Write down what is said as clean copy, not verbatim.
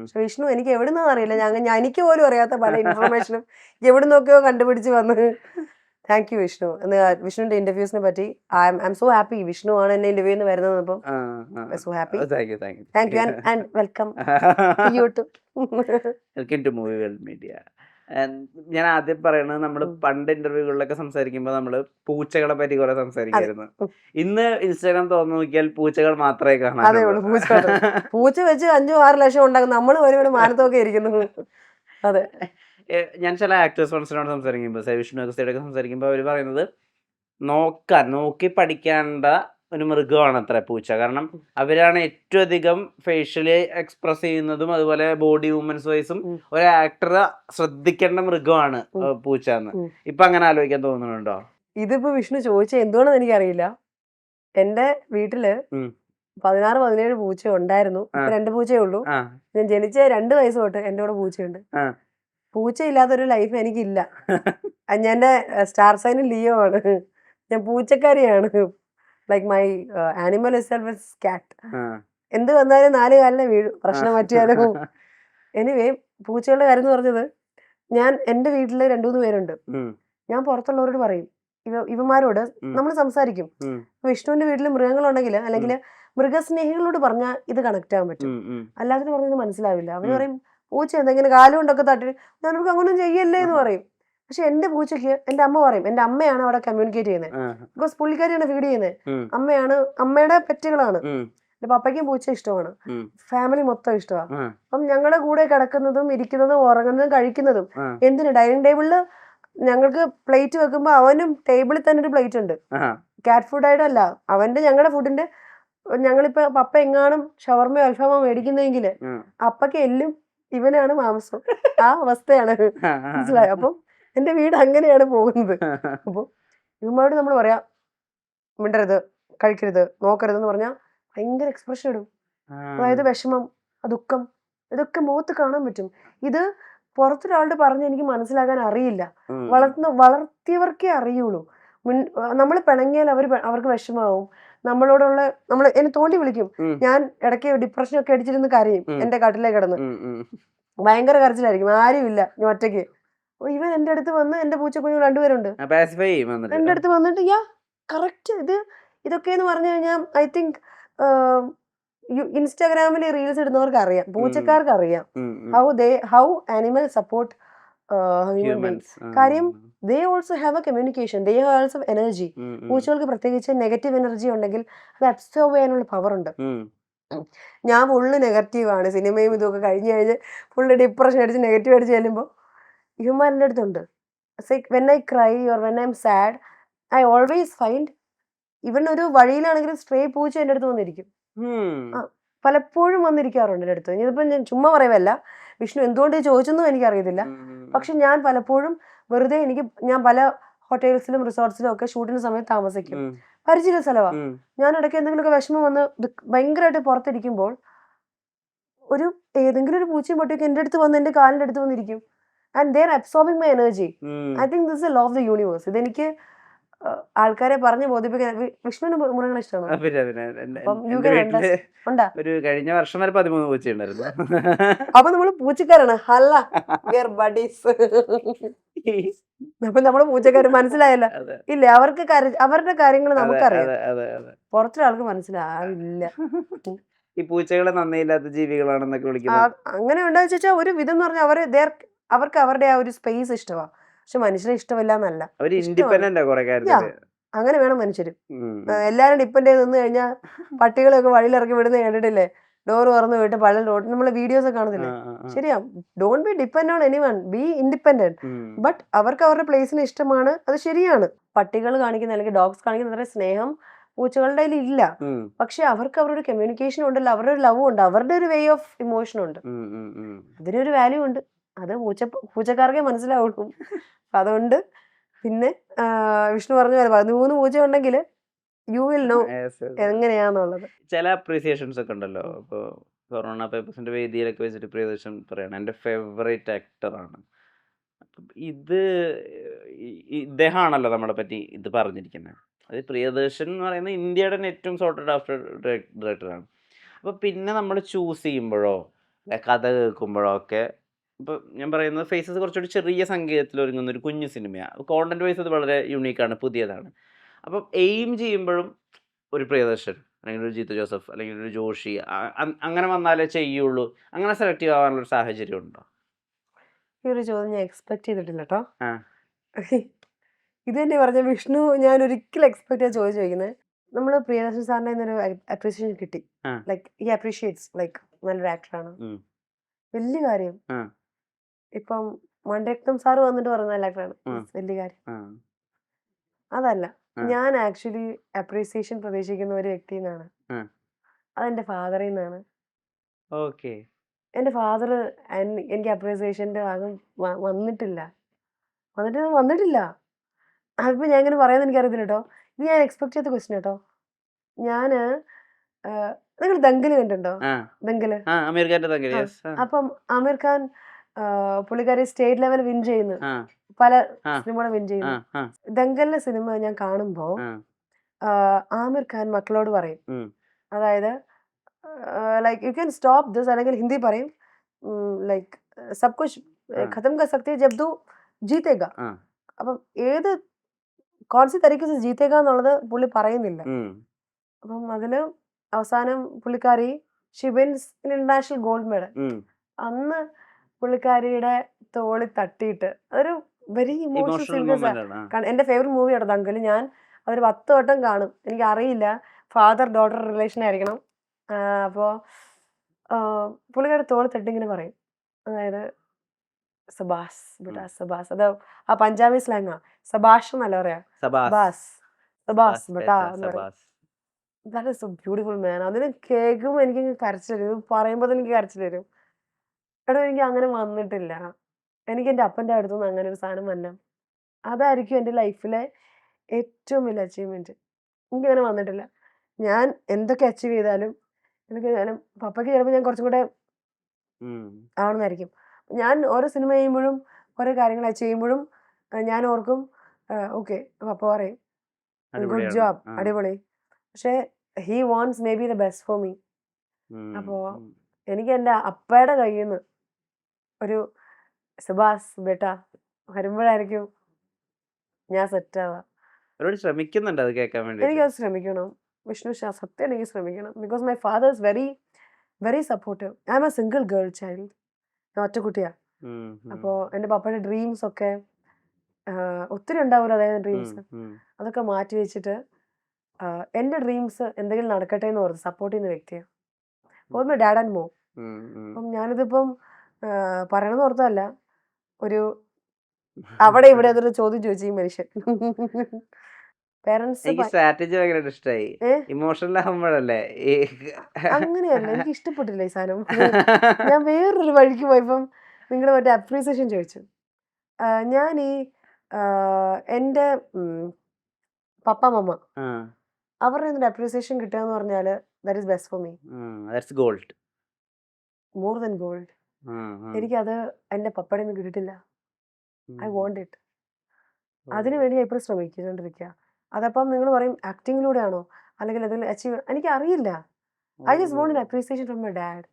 പക്ഷെ വിഷ്ണു എനിക്ക് എവിടെ നിന്നും അറിയില്ല, എനിക്ക് പോലും അറിയാത്ത പല ഇൻഫർമേഷനും എവിടെ നിന്നൊക്കെയോ കണ്ടുപിടിച്ച് വന്ന്. Thank you Vishnu. വിഷ്ണുവിന്റെ ഇന്റർവ്യൂസിനെ പറ്റി I am so happy. Vishnu ആണ് എന്നെ ഇന്റർവ്യൂന്ന് വരുന്നത്. അപ്പം so happy. Thank you and welcome you to movie world media. ഞാൻ ആദ്യം പറയണത്, നമ്മള് പണ്ട് ഇന്റർവ്യൂകളിലൊക്കെ സംസാരിക്കുമ്പോൾ നമ്മള് പൂച്ചകളെ പറ്റി കുറെ സംസാരിക്കായിരുന്നു. ഇന്ന് ഇൻസ്റ്റാഗ്രാം തുറന്നു നോക്കിയാൽ പൂച്ചകൾ മാത്രമേ കാണാനുള്ളൂ. പൂച്ച വെച്ച് 5-6 ലക്ഷം ഉണ്ടാകും. നമ്മൾ ഒരുപാട് മാനത്തൊക്കെ ഇരിക്കുന്നു. അതെ, ഞാൻ ചില ആക്ടേഴ്സ് ഫ്രണ്ട്സിനോട് സംസാരിക്കുമ്പോൾ, വിഷ്ണു ഒക്കെ സംസാരിക്കുമ്പോൾ അവർ പറയുന്നത് നോക്കി പഠിക്കേണ്ട ഒരു മൃഗമാണ് അത്ര പൂച്ച. കാരണം അവരാണ് ഏറ്റവും അധികം ഫേഷ്യലി എക്സ്പ്രസ് ചെയ്യുന്നതും അതുപോലെ ബോഡി മൂവ്മെന്റ്സ് വൈസും ഒരു ആക്ടർ ശ്രദ്ധിക്കേണ്ട മൃഗമാണ് പൂച്ച എന്ന്. ഇപ്പൊ അങ്ങനെ ആലോചിക്കാൻ തോന്നുന്നുണ്ടോ? ഇതിപ്പോ വിഷ്ണു ചോദിച്ച എന്തുകൊണ്ടെന്ന് എനിക്കറിയില്ല. എന്റെ വീട്ടില് 16-17 പൂച്ച ഉണ്ടായിരുന്നു. 2 പൂച്ചയേ ഉള്ളൂ. ഞാൻ ജനിച്ച 2 വയസ്സ് തൊട്ട് എന്റെ കൂടെ പൂച്ചയുണ്ട്. പൂച്ച ഇല്ലാത്തൊരു ലൈഫ് എനിക്കില്ല. ഞാൻ എന്റെ സ്റ്റാർ സൈൻ ലിയോ ആണ്. ഞാൻ പൂച്ചക്കാരിയാണ്. Like my animal itself is cat. എന്ത് വന്നാലും 4 കാലിനെ വീഴും, പ്രശ്നം പറ്റിയാലും. എനിവേ, പൂച്ചകളുടെ കാര്യം എന്ന് പറഞ്ഞത്, ഞാൻ എന്റെ വീട്ടില് 2-3 പേരുണ്ട്. ഞാൻ പുറത്തുള്ളവരോട് പറയും, ഇവന്മാരോട് നമ്മൾ സംസാരിക്കും. വിഷ്ണുവിന്റെ വീട്ടിൽ മൃഗങ്ങളുണ്ടെങ്കിൽ അല്ലെങ്കിൽ മൃഗസ്നേഹികളോട് പറഞ്ഞാൽ ഇത് കണക്ട് ആകാൻ പറ്റും. അല്ലാതെ പറഞ്ഞത് മനസ്സിലാവില്ല. അവര് പറയും പൂച്ച എന്തെങ്കിലും കാലുകൊണ്ടൊക്കെ തട്ടി, ഞാനവർക്ക് അങ്ങനൊന്നും ചെയ്യല്ലേ എന്ന് പറയും. പക്ഷെ എന്റെ പൂച്ചയ്ക്ക് എന്റെ അമ്മ പറയും, എന്റെ അമ്മയാണ് അവിടെ കമ്മ്യൂണിക്കേറ്റ് ചെയ്യുന്നത്. ബിക്കോസ് പുള്ളിക്കാരിയാണ് ഫീഡ് ചെയ്യുന്നത്. അമ്മയുടെ പെറ്റുകളാണ്. എന്റെ പപ്പയ്ക്കും പൂച്ച ഇഷ്ടമാണ്, ഫാമിലി മൊത്തം ഇഷ്ടമാണ്. അപ്പം ഞങ്ങളുടെ കൂടെ കിടക്കുന്നതും ഇരിക്കുന്നതും ഉറങ്ങുന്നതും കഴിക്കുന്നതും ഡൈനിങ് ടേബിളില് ഞങ്ങൾക്ക് പ്ലേറ്റ് വെക്കുമ്പോ അവനും ടേബിളിൽ തന്നെ ഒരു പ്ലേറ്റ് ഉണ്ട്. കാറ്റ് ഫുഡ് ആയിട്ടല്ല, ഞങ്ങളുടെ ഫുഡിന്റെ, ഞങ്ങളിപ്പോ പപ്പ എങ്ങാനും ഷവർമയോ അൽഫാമോ മേടിക്കുന്നെങ്കിൽ അപ്പക്ക് എല്ലും ഇവനാണ് മാംസം. ആ അവസ്ഥയാണ്, മനസ്സിലായോ? അപ്പം എന്റെ വീട് അങ്ങനെയാണ് പോകുന്നത്. അപ്പൊ ഇവന്മാരോട് നമ്മൾ പറയാ മിണ്ടരുത്, കഴിക്കരുത്, നോക്കരുത് എന്ന് പറഞ്ഞാൽ ഭയങ്കര എക്സ്പ്രഷൻ ഇടും. അതായത് വിഷമം, ദുഃഖം, ഇതൊക്കെ മുഖത്ത് കാണാൻ പറ്റും. ഇത് പുറത്തൊരാളോട് പറഞ്ഞ് എനിക്ക് മനസ്സിലാക്കാൻ അറിയില്ല. വളർത്തിയവർക്കേ അറിയുള്ളൂ. നമ്മൾ പിണങ്ങിയാൽ അവർക്ക് വിഷമാവും. നമ്മൾ എന്നെ തോണ്ടി വിളിക്കും. ഞാൻ ഇടയ്ക്ക് ഡിപ്രഷനൊക്കെ അടിച്ചിരുന്ന് കരയും. എന്റെ കാട്ടിലേക്ക് കിടന്ന് ഭയങ്കര കരച്ചിലായിരിക്കും. ആരും ഇല്ല, ഞാൻ ഒറ്റയ്ക്ക്. ഇവൻ എന്റെ അടുത്ത് വന്ന്, എന്റെ പൂച്ചക്കുഞ്ഞു 2 പേരുണ്ട്, എന്റെ അടുത്ത് വന്നിട്ട് കറക്റ്റ് ഇതൊക്കെയെന്ന് പറഞ്ഞു കഴിഞ്ഞാൽ ഐ തിങ്ക് ഇൻസ്റ്റാഗ്രാമിൽ റീൽസ് ഇടുന്നവർക്ക് അറിയാം, പൂച്ചക്കാർക്ക് അറിയാം how animal support human beings. കാര്യം they also have a communication, they also have energy. പൂച്ചകൾക്ക് പ്രത്യേകിച്ച് നെഗറ്റീവ് എനർജി ഉണ്ടെങ്കിൽ അത് അബ്സോർബ് ചെയ്യാനുള്ള പവർ ഉണ്ട്. ഞാൻ ഫുള്ള് നെഗറ്റീവാണ്, സിനിമയും ഇതൊക്കെ കഴിഞ്ഞ് ഫുള്ള് ഡിപ്രഷൻ അടിച്ച് നെഗറ്റീവ് അടിച്ച് ചെല്ലുമ്പോൾ ഹ്യൂമൻ്റെ അടുത്തുണ്ട്. When I cry or when I M sad, I always find, ഇവൻ ഒരു വഴിയിലാണെങ്കിലും സ്ട്രേ പൂച്ച എൻ്റെ അടുത്ത് വന്നിരിക്കും. പലപ്പോഴും വന്നിരിക്കാറുണ്ട് എൻ്റെ അടുത്ത്. ഇതിപ്പോൾ ഞാൻ ചുമ്മാ പറയുവല്ല, വിഷ്ണു എന്തുകൊണ്ട് ചോദിച്ചെന്നും എനിക്കറിയത്തില്ല. പക്ഷെ ഞാൻ പലപ്പോഴും വെറുതെ ഞാൻ പല ഹോട്ടൽസിലും റിസോർട്ട്സിലും ഒക്കെ ഷൂട്ടിന് സമയത്ത് താമസിക്കും. പരിചയ സ്ഥലമാണ്. ഞാൻ ഇടയ്ക്ക് എന്തെങ്കിലുമൊക്കെ വിഷമം വന്ന് ഭയങ്കരമായിട്ട് പുറത്തിരിക്കുമ്പോൾ ഏതെങ്കിലും ഒരു പൂച്ചയും പട്ടിയൊക്കെ എൻ്റെ അടുത്ത് വന്ന് എൻ്റെ കാലിൻ്റെ അടുത്ത് വന്നിരിക്കും. And they are absorbing my energy. I think this A law of the universe. ഇതെനിക്ക് ആൾക്കാരെ പറഞ്ഞ് ബോധിപ്പിക്കാൻ. വിഷ്ണുവിന് മൃഗങ്ങളെ ഇഷ്ടമാണോ? കഴിഞ്ഞ വർഷം വരെ 13 പൂച്ചയുണ്ടായിരുന്നു. അപ്പൊ നമ്മള് പൂച്ചക്കാരാണ്. അല്ല, അപ്പൊ നമ്മള് പൂച്ചക്കാര്, മനസ്സിലായല്ലോ? ഇല്ല, അവരുടെ കാര്യങ്ങൾ നമുക്കറിയാം, പുറത്തൊരാൾക്ക് മനസ്സിലാവില്ല. ഈ പൂച്ചകളെ നന്ദിയില്ലാത്ത ജീവികളാണെന്നൊക്കെ വിളിക്കുന്നത് അങ്ങനെ ഉണ്ടാന്ന് വെച്ചാൽ ഒരു വിധം എന്ന് പറഞ്ഞാൽ അവർക്ക് അവരുടെ ആ ഒരു സ്പേസ് ഇഷ്ടമാണ്. പക്ഷെ മനുഷ്യരെ ഇഷ്ടമല്ല എന്നല്ല, അങ്ങനെ വേണം മനുഷ്യരും. എല്ലാരും ഡിപ്പെൻഡ് ചെയ്ത് നിന്ന് കഴിഞ്ഞാൽ പട്ടികളൊക്കെ വഴിയിലിറക്കി വിടുന്നത് കണ്ടിട്ടില്ലേ? ഡോർ തുറന്നു പോയിട്ട് പല നമ്മളെ വീഡിയോസ് ഒക്കെ കാണുന്നില്ലേ? ശരിയാ, don't be depend on anyone, B independent. But അവർക്ക് അവരുടെ പ്ലേസിന് ഇഷ്ടമാണ്, അത് ശരിയാണ്. പട്ടികൾ കാണിക്കുന്ന അല്ലെങ്കിൽ ഡോഗ്സ് കാണിക്കുന്ന അത്ര സ്നേഹം പൂച്ചകളുടെ കയ്യിൽ ഇല്ല. പക്ഷെ അവർക്ക് അവരുടെ കമ്മ്യൂണിക്കേഷൻ ഉണ്ടല്ലോ, അവരുടെ ഒരു ലവ് ഉണ്ട്, അവരുടെ ഒരു വേ ഓഫ് ഇമോഷൻ ഉണ്ട്, അതിനൊരു വാല്യൂ ഉണ്ട്. അത് പൂച്ചക്കാർക്കേ മനസ്സിലാവുള്ളൂ. അതുകൊണ്ട് പിന്നെ വിഷ്ണു പറഞ്ഞ പോലെ 13 പൂച്ച ഉണ്ടെങ്കിൽ യു വിൽ നോ എങ്ങനെയാന്നുള്ളത്. ചില അപ്രീസിയേഷൻസ് ഒക്കെ ഉണ്ടല്ലോ. ഇപ്പൊ കൊറോണ പേപ്പേഴ്സിന്റെ വേദിയിലൊക്കെ വെച്ചിട്ട് പ്രിയദർശൻ പറയണം എന്റെ ഫേവറേറ്റ് ആക്ടറാണ്. ഇദ്ദേഹമാണല്ലോ നമ്മളെ പറ്റി ഇത് പറഞ്ഞിരിക്കുന്നത്. അത് പ്രിയദർശൻ എന്ന് പറയുന്നത് ഇന്ത്യയുടെ ഏറ്റവും സോർട്ടഡ് ആഫ്റ്റർ ഡയറക്ടറാണ്. അപ്പോൾ പിന്നെ നമ്മൾ ചൂസ് ചെയ്യുമ്പോഴോ കഥ കേൾക്കുമ്പോഴൊക്കെ ഇപ്പൊ ഞാൻ പറയുന്നത് ഫേസസ് കുറച്ചുകൂടി ചെറിയ സംഗീതത്തിൽ ഒരുങ്ങുന്ന ഒരു കുഞ്ഞു സിനിമയാണ്. കോണ്ടന്റ് വൈസ് അത് വളരെ യുണീക്കാണ്, പുതിയതാണ്. അപ്പം എയിം ചെയ്യുമ്പോഴും ഒരു പ്രിയദർശൻ അല്ലെങ്കിൽ ഒരു ജിത്തു ജോസഫ് അല്ലെങ്കിൽ ഒരു ജോഷി അങ്ങനെ വന്നാലേ ചെയ്യുള്ളൂ, അങ്ങനെ സെലക്റ്റീവ് ആവാനുള്ള ഒരു സാഹചര്യം ഉണ്ടോ? ഈ ഒരു ചോദ്യം ഞാൻ എക്സ്പെക്ട് ചെയ്തിട്ടില്ല കേട്ടോ. ആ ഇത് തന്നെ പറഞ്ഞ വിഷ്ണു, ഞാൻ ഒരിക്കലും എക്സ്പെക്ട് ചെയ്യാൻ ചോദിക്കുന്നത്. നമ്മൾ പ്രിയദർശൻ സാറിന്റെ ഒരു അപ്രീസിയേഷൻ കിട്ടി. ആ. ലൈക്ക് ഈ അപ്രീഷിയേറ്റ്സ് ലൈക്ക് നല്ലൊരു ആക്ടറാണ്, ഉം. വലിയ കാര്യം. ആ. ഇപ്പം മണിരത്നം സാറ് വന്നിട്ട് പറഞ്ഞ നല്ല ആക്ടറാണ്, വലിയ കാര്യം. ആ. അതല്ല, ആ. ഞാൻ ആക്ച്വലി അപ്രീസിയേഷൻ പ്രതീക്ഷിക്കുന്ന ഒരു വ്യക്തിയിൽ നിന്നാണ്. ആ. അതെന്റെ ഫാദറിൽ നിന്നാണ്. ഓക്കെ. എൻ്റെ ഫാദർ എനിക്ക് അപ്രീസിയേഷൻ്റെ ഭാഗം വന്നിട്ടില്ല. വന്നിട്ടില്ല. അതിപ്പോൾ ഞാൻ ഇങ്ങനെ പറയുന്നത് എനിക്കറിയത്തില്ല കേട്ടോ. ഇത് ഞാൻ എക്സ്പെക്ട് ചെയ്ത ക്വസ്റ്റ്യൻ കേട്ടോ. ഞാൻ നിങ്ങൾ ദങ്കൽ കണ്ടിട്ടുണ്ടോ? ആ. ദങ്കല്. ആ, അമീർ ഖാന്റെ തങ്കല്. ആ. യെസ്. ആ. അപ്പം ആമിർ ഖാൻ പുള്ളിക്കാരി സ്റ്റേറ്റ് ലെവൽ വിൻ ചെയ്യുന്നു, ആ. പല ആ. സിനിമകളും വിൻ ആ. ചെയ്യുന്നു. ആ. ദങ്കലിലെ സിനിമ ഞാൻ കാണുമ്പോൾ ആ. ആമിർ ഖാൻ മക്കളോട് പറയും, ഉം. അതായത് like you can stop this, അല്ലെങ്കിൽ ഹിന്ദി പറയും ലൈക്ക് സബ് കുച്ച് ഖത്തം കർ സക്തേ ജബ് തൂ ജീതേഗ. ആ. അപ്പം ഏത് കോൺസി തരീക്കെ സെ ജീതേഗ എന്നുള്ളത് പുള്ളി പറയുന്നില്ല. ഉം. അപ്പം അതില് അവസാനം പുള്ളിക്കാരി she wins international gold medal. ഉം. അന്ന് പുള്ളിക്കാരിയുടെ തോളി തട്ടിയിട്ട് അതൊരു very emotional emotional sequence. Moment ആണ്. എൻ്റെ ഫേവറേറ്റ് മൂവിയാണ് ദങ്കൽ. ഞാൻ അതൊരു 10 വട്ടം കാണും. എനിക്കറിയില്ല, ഫാദർ ഡോട്ടർ റിലേഷൻ ആയിരിക്കണം. അപ്പോൾ പുള്ളിക്കാരുടെ തോളി തട്ടി ഇങ്ങനെ പറയും, അതായത് സബാസ് ബേട്ടാ സബാസ്. അത് ആ പഞ്ചാബി സ്ലാങ്ങാ, സബാഷ് എന്നല്ല പറയാ, സബാസ് സബാസ് ബേട്ടാ എന്ന് പറയും. ദാറ്റ് ഈസ് സോ ബ്യൂട്ടിഫുൾ മാൻ. അതിന് കേൾക്കുമ്പോൾ എനിക്ക് കരച്ചിൽ വരും, പറയുമ്പോൾ തന്നെ എനിക്ക് കരച്ചിൽ വരും. എടോ, എനിക്ക് അങ്ങനെ വന്നിട്ടില്ല. എനിക്ക് എൻ്റെ അപ്പൻ്റെ അടുത്തു നിന്ന് അങ്ങനെ ഒരു സാധനം വരണം. അതായിരിക്കും എൻ്റെ ലൈഫിലെ ഏറ്റവും വലിയ അച്ചീവ്മെൻറ്റ്. എനിക്കങ്ങനെ വന്നിട്ടില്ല. ഞാൻ എന്തൊക്കെ അച്ചീവ് ചെയ്താലും ഞാനും പപ്പയ്ക്ക് ചിലപ്പോൾ ഞാൻ കുറച്ചും കൂടെ ആവണമെന്നായിരിക്കും. ഞാൻ ഓരോ സിനിമ ചെയ്യുമ്പോഴും ഓരോ കാര്യങ്ങൾ അച്ചീവ് ചെയ്യുമ്പോഴും ഞാൻ ഓർക്കും, ഓക്കെ പപ്പ പറയും ഗുഡ് ജോബ്, അടിപൊളി. പക്ഷേ he wants may be the best for me. അപ്പോൾ എനിക്ക് എൻ്റെ അപ്പയുടെ കയ്യിൽ നിന്ന് ഒരു സുഭാസ് ബേട്ട വരുമ്പോഴായിരിക്കും ഞാൻ സെറ്റാവുക. ശ്രമിക്കുന്നുണ്ട് അത് കേൾക്കാൻ വേണ്ടി. എനിക്കത് ശ്രമിക്കണം വിഷ്ണു ഷാ, സത്യം എനിക്ക് ശ്രമിക്കണം. Because my father is very very supportive. I am a single girl child. ഞാൻ ഒറ്റക്കുട്ടിയാ. അപ്പോൾ എൻ്റെ പപ്പയുടെ ഡ്രീംസ് ഒക്കെ ഒത്തിരി ഉണ്ടാവില്ല, അതായത് ഡ്രീംസ് അതൊക്കെ മാറ്റി വെച്ചിട്ട് എൻ്റെ ഡ്രീംസ് എന്തെങ്കിലും നടക്കട്ടെ എന്ന് ഓർത്ത് സപ്പോർട്ട് ചെയ്യുന്ന വ്യക്തിയാണ്. അപ്പോൾ മൈ ഡാഡ് ആൻഡ് മോം. അപ്പം ഞാനിതിപ്പം പറയണമെന്ന് ഓർത്തതല്ല, ഒരു അവിടെ ഇവിടെ അതൊരു ചോദ്യം ചോദിച്ചു ഈ മനുഷ്യൻ. പേരൻസ് സ്ട്രാറ്റജി ഭയങ്കര ഇഷ്ടമായി. ഇമോഷണൽ ആകുമ്പോഴല്ലേ അങ്ങനെയല്ല, എനിക്ക് ഇഷ്ടപ്പെട്ടില്ല ഈ സാധനം. ഞാൻ വേറൊരു വഴിക്ക് പോയപ്പം നിങ്ങളുടെ മറ്റേ അപ്രീസിയേഷൻ ചോദിച്ചു. ഞാൻ ഈ എൻ്റെ പപ്പ മമ്മ അവരുടെ ഒരു അപ്രീസിയേഷൻ കിട്ടുക എന്ന് പറഞ്ഞാൽ that is best for me. That's gold, more than gold. എനിക്കത് എൻ്റെ പപ്പയുടെ നിന്ന് കിട്ടിയിട്ടില്ല. I want it. അതിനുവേണ്ടി ഞാൻ എപ്പോഴും ശ്രമിച്ചുകൊണ്ടിരിക്കുക. അതപ്പം നിങ്ങൾ പറയും ആക്ടിങ്ങിലൂടെയാണോ അല്ലെങ്കിൽ എന്തെങ്കിലും അച്ചീവ്, എനിക്ക് അറിയില്ല. I just want an appreciation from my dad.